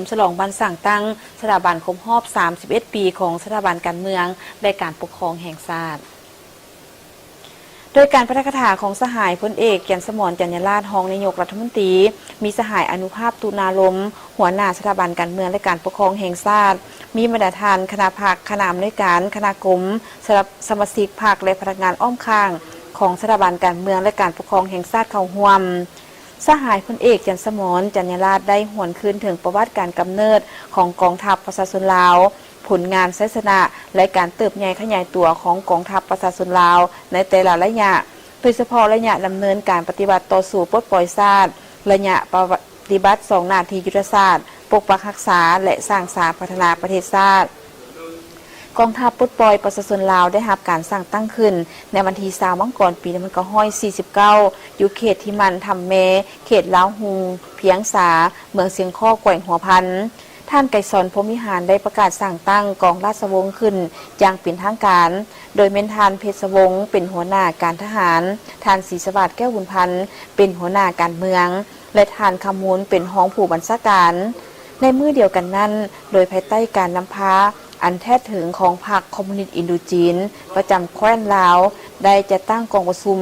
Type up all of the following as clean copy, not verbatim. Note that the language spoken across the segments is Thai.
ฉลองวันสั่งตั้งสถาบันครบรอบ 31 ปีของสถาบันการเมืองและการปกครองแห่งชาติโดยการพระราชทานของสหายพลเอกแก่นสมรจันยราชรองนายกรัฐมนตรีมีสหายอนุภาพตุนาลมหัวหน้าสถาบันการเมืองและการปกครองแห่งชาติมีมาตรฐานคณะภาคคณะอำนวยการคณะกรมสมาชิกภาคและพนักงานอ้อมข้างของสถาบันการเมืองและการปกครองแห่งชาติเข้าร่วมสหายพลเอกแก่นสมรจันยราชได้หวนคืนถึงประวัติการกำเนิดของกองทัพประชาชนลาวผลงานไซสนะและการเติบใหญ่ขยายตัวของกองทัพประชาชนลาวในแต่ละระยะโดยเฉพาะระยะดำเนินการปฏิบัติต่อสู้ปลดปล่อยชาติระยะปฏิบัติ2 นาทียุทธศาสตร์ปกปักรักษาและสร้างสรรค์พัฒนาประเทศชาติกองทัพปลดปล่อยประชาชนลาวได้รับการสร้างตั้งขึ้นในวันที่20 มังกรปี1949อยู่เขตที่มันทำเมเขตลาวฮูเพียงสาเมืองเสียงข้อแกว่งหัวพันท่านไก่สอนพรหมวิหารได้ประกาศสั่งตั้งกองราชวงศ์ขึ้นอย่างเป็นทางการโดยเมนทานเพชรวงศ์เป็นหัวหน้าการทหารท่านศรีสวัสดิ์แก้วบุญพันธ์เป็นหัวหน้าการเมืองและท่านคำมูลเป็นรองผู้บัญชาการในมื้อเดียวกันนั้นโดยภายใต้การนำพาอันแท้ถึงของพรรคคอมมิวนิสต์อินโดจีนประจำแคว้นลาวได้จะตั้งกองประชุม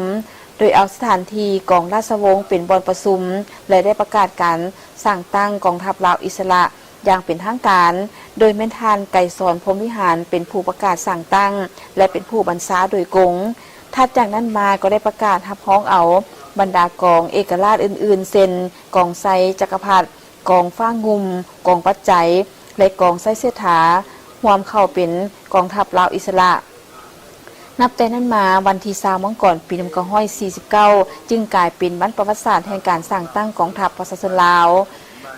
โดยเอาสถานที่กองราชวงศ์เป็นบอนประชุมและได้ประกาศการสั่งตั้งกองทัพลาวอิสระอย่างเป็นทางการโดยแม่นทานไก่สอนพรหมวิหารเป็นผู้ประกาศสั่งตั้งและเป็นผู้บัญชาโดยกงถัดจากนั้นมาก็ได้ประกาศทับพ้องเอาบรรดากองเอกราชอื่นๆเช่นกองไซจักรพรรดิกองฟ้างุมกองปัจจัยและกองไซเสถารวมเข้าเป็นกองทัพลาวอิสระนับแต่นั้นมาวันที่20 มังกรปี1949จึงกลายเป็นวันประวัติศาสตร์แห่งการสร้างตั้งกองทัพประชาชนลาว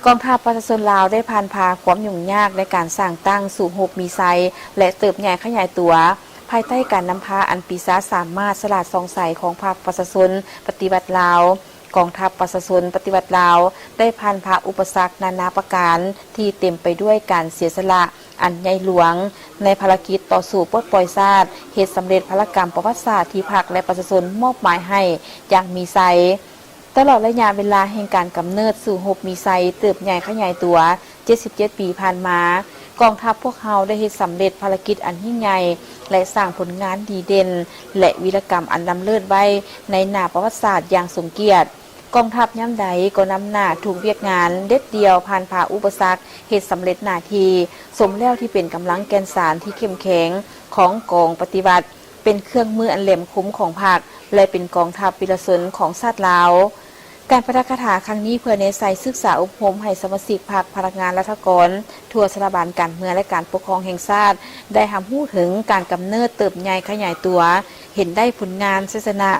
กองทัพประชาชนลาวได้ผ่านพาความยุ่งยากในการสร้างตั้งสู่โฮบมีไซและเติบใหญ่ขยายตัวภายใต้การนำพาอันปีศาจสามารถสลัดสองใสของพรรคประชาชนปฏิบัติลาวกองทัพประชาชนปฏิบัติลาวได้ผ่านพาอุปสรรคนานาประการที่เต็มไปด้วยการเสียสละอันใหญ่หลวงในภารกิจต่อสู้ปลดปล่อยชาติเหตุสำเร็จภารกรรมประวัติศาสตร์ที่พรรคและประชาชนมอบหมายให้อย่างมีไซตลอดระยะเวลาแห่งการกำเนิดสู่โฮบมีไซเติบใหญ่ขยายตัว77 ปีผ่านมากองทัพพวกเขาได้เฮ็ดสำเร็จภารกิจอันยิ่งใหญ่และสร้างผลงานดีเด่นและวีรกรรมอันล้ำเลิศไว้ในหน้าประวัติศาสตร์อย่างสมเกียรติกองทัพย่ำใดก็นำหน้าถูกเวียกงานเด็ดเดียวผ่านผ่าอุปสรรคเหตุสำเร็จหน้าที่สมแล้วที่เป็นกำลังแกนสารที่เข้มแข็งของกองปฏิบัติเป็นเครื่องมืออันเหล่มคุ้มของพรรคและเป็นกองทัพวิรชนของชาติลาวการประกาศครั้งนี้เพื่อเน้นใส่ศึกษาอบรมให้สมาชิกพรรคพนักงานรัฐกรทั่วสถาบันการเมืองและการปกครองแห่งชาติได้ทำรู้ถึงการกำเนิดเติบใหญ่ขยายตัวเห็นได้ผลงานศาสนา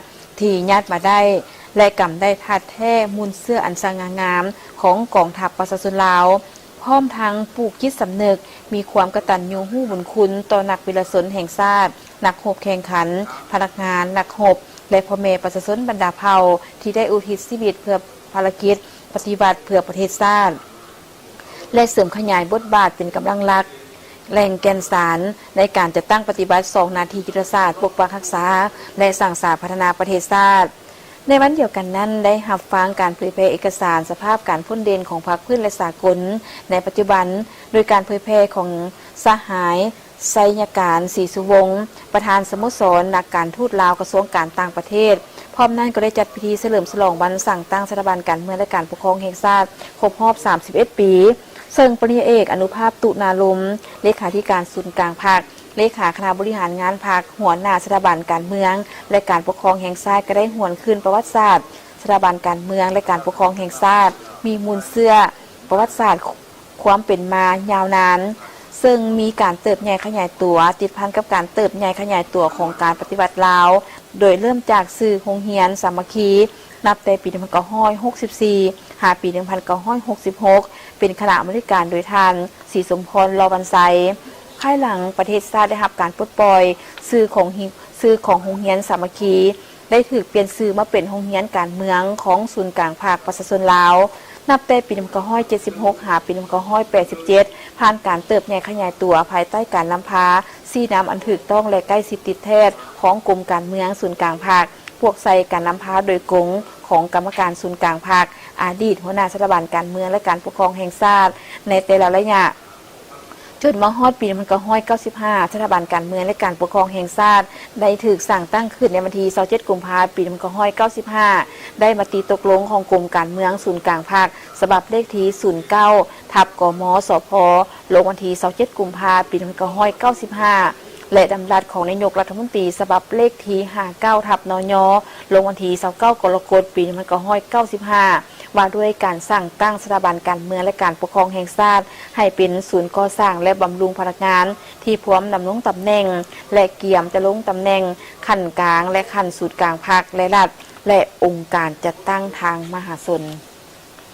ที่ญาติมาได้และกำได้ทัดแท้มูลเสื้ออันสง่างามของกองทัพประชาชนลาวพร้อมทั้งปลูกจิตสำนึกมีความกตัญญูรู้บุญคุณต่อนักวิรชนแห่งชาตินักรบแข่งขันพนักงานนักรบและพ่อแม่ประชาชนบรรดาเผ่าที่ได้อุทิศชีวิตเพื่อภารกิจปฏิบัติเพื่อประเทศชาติและเสริมขยายบทบาทเป็นกำลังหลักแหล่งแกนสารในการจะตั้งปฏิบัติ2 นาทียุทธศาสตร์ปกปักรักษาและสร้างสรรค์พัฒนาประเทศชาติในวันเดียวกันนั้นได้รับฟังการเผยแพร่เอกสารสภาพการพ้นเด่นของพรรคพื้นและสากลในปัจจุบันโดยการเผยแพร่ของสหายไซยการศรีสุวงศ์ประธานสโมสรนักการทูตลาวกระทรวงการต่างประเทศพร้อมนั้นก็ได้จัดพิธีเฉลิมฉลองวันสั่งตั้งสถาบันการเมืองและการปกครองแห่งชาติครบรอบ31 ปีซึ่งปริญญาเอกอนุภาพตุนาลมเลขาธิการศูนย์กลางพรรคเลขาคณะบริหารงานพรรคหัวหน้าสถาบันการเมืองและการปกครองแห่งชาติก็ได้หวนคืนประวัติศาสตร์สถาบันการเมืองและการปกครองแห่งชาติมีมูลเสื้อประวัติศาสตร์ความเป็นมายาวนานซึ่งมีการเติบใหญ่ขยายตัวติดพันกับการเติบใหญ่ขยายตัวของการปฏิบัติลาวโดยเริ่มจากสื่อโรงเรียนสามัคคีนับแต่ปี1964หาปี1966เป็นคณะอเมริกันโดยท่านศรีสมพรลอวันไซภายหลังประเทศชาติได้รับการปลดปล่อยสื่อของโรงเรียนสามัคคีได้ถูกเปลี่ยนชื่อมาเป็นโรงเรียนการเมืองของศูนย์กลางภาคประชาชนลาวนับแต่ปี1976หาปี1987ผ่านการเติบใหญ่ขยายตัวภายใต้การนำพาซีน้ำอันถูกต้องและใกล้ชิดติดแท้ของกรมการเมืองศูนย์กลางภาคพวกใส่การนำพาโดยกงของกรรมการศูนย์กลางภาค อดีตหัวหน้าสถาบันการเมืองและการปกครองแห่งชาติในแต่ละระยะจนมาฮอดปี1995สถาบันการเมืองและการปกครองแห่งชาติได้ถูกสั่งตั้งขึ้นในวันที่27กุมภาพันธ์ปี1995ได้มาตีตกลงของกรมการเมืองศูนย์กลางภาคฉบับเลขที่09ทับกมสพลงวันที่27กุมภาพันธ์ปี1995และดำรัสของนายกรัฐมนตรีฉบับเลขที่59ทับนยลงวันที่29กรกฎาคมปี1995ว่าด้วยการสร้างตั้งสถาบันการเมืองและการปกครองแห่งชาติให้เป็นศูนย์ก่อสร้างและบำรุงพนักงานที่พร้อมดำรงตำแหน่งและเกี่ยมจะลงตำแหน่งขั้นกลางและขั้นสูตรกลางภาคและรัฐและองค์การจัดตั้งทางมหาชน